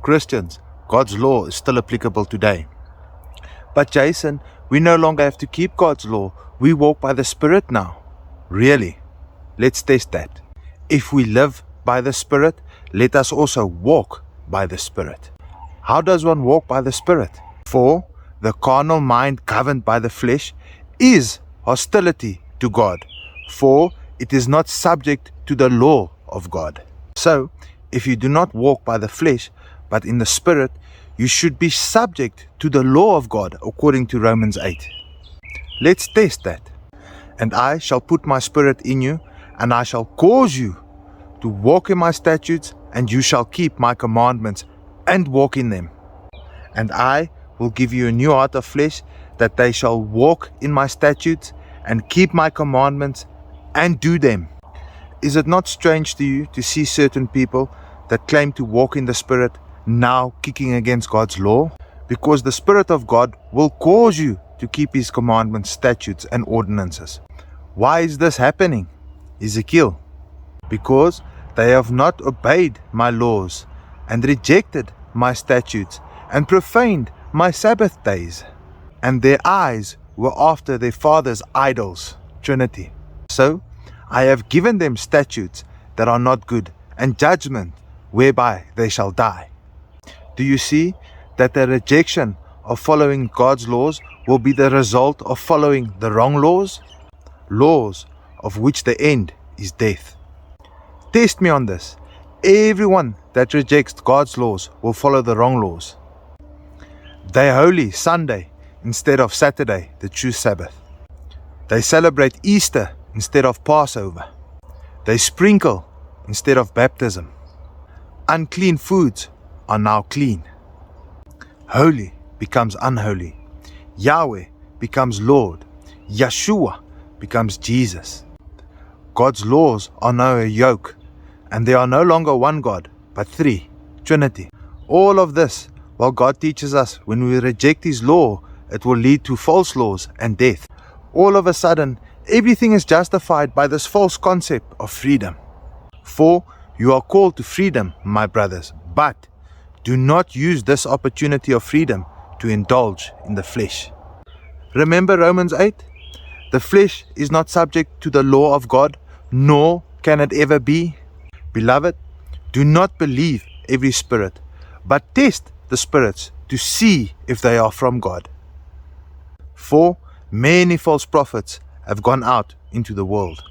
Christians, God's law is still applicable today. But Jason, we no longer have to keep God's law. We walk by the Spirit now. Really? Let's test that. If we live by the Spirit, let us also walk by the Spirit. How does one walk by the Spirit? For the carnal mind governed by the flesh is hostility to God, for it is not subject to the law of God. So, if you do not walk by the flesh, but in the Spirit, you should be subject to the law of God, according to Romans 8. Let's test that. And I shall put my Spirit in you, and I shall cause you to walk in my statutes, and you shall keep my commandments and walk in them. And I will give you a new heart of flesh, that they shall walk in my statutes and keep my commandments and do them. Is it not strange to you to see certain people that claim to walk in the Spirit now kicking against God's law? Because the Spirit of God will cause you to keep His commandments, statutes and ordinances. Why is this happening? Ezekiel, because they have not obeyed my laws and rejected my statutes and profaned my Sabbath days, and their eyes were after their fathers' idols. Trinity. So I have given them statutes that are not good, and judgment whereby they shall die. Do you see that the rejection of following God's laws will be the result of following the wrong laws? Laws of which the end is death. Test me on this. Everyone that rejects God's laws will follow the wrong laws. They holy Sunday instead of Saturday, the true Sabbath. They celebrate Easter instead of Passover. They sprinkle instead of baptism. Unclean foods are now clean. Holy becomes unholy. Yahweh becomes Lord. Yeshua becomes Jesus. God's laws are now a yoke, and there are no longer one God, but three, Trinity. All of this, while God teaches us when we reject His law, it will lead to false laws and death. All of a sudden, everything is justified by this false concept of freedom. For you are called to freedom, my brothers, but do not use this opportunity of freedom to indulge in the flesh. Remember Romans 8? The flesh is not subject to the law of God, nor can it ever be. Beloved, do not believe every spirit, but test the spirits to see if they are from God. For many false prophets have gone out into the world.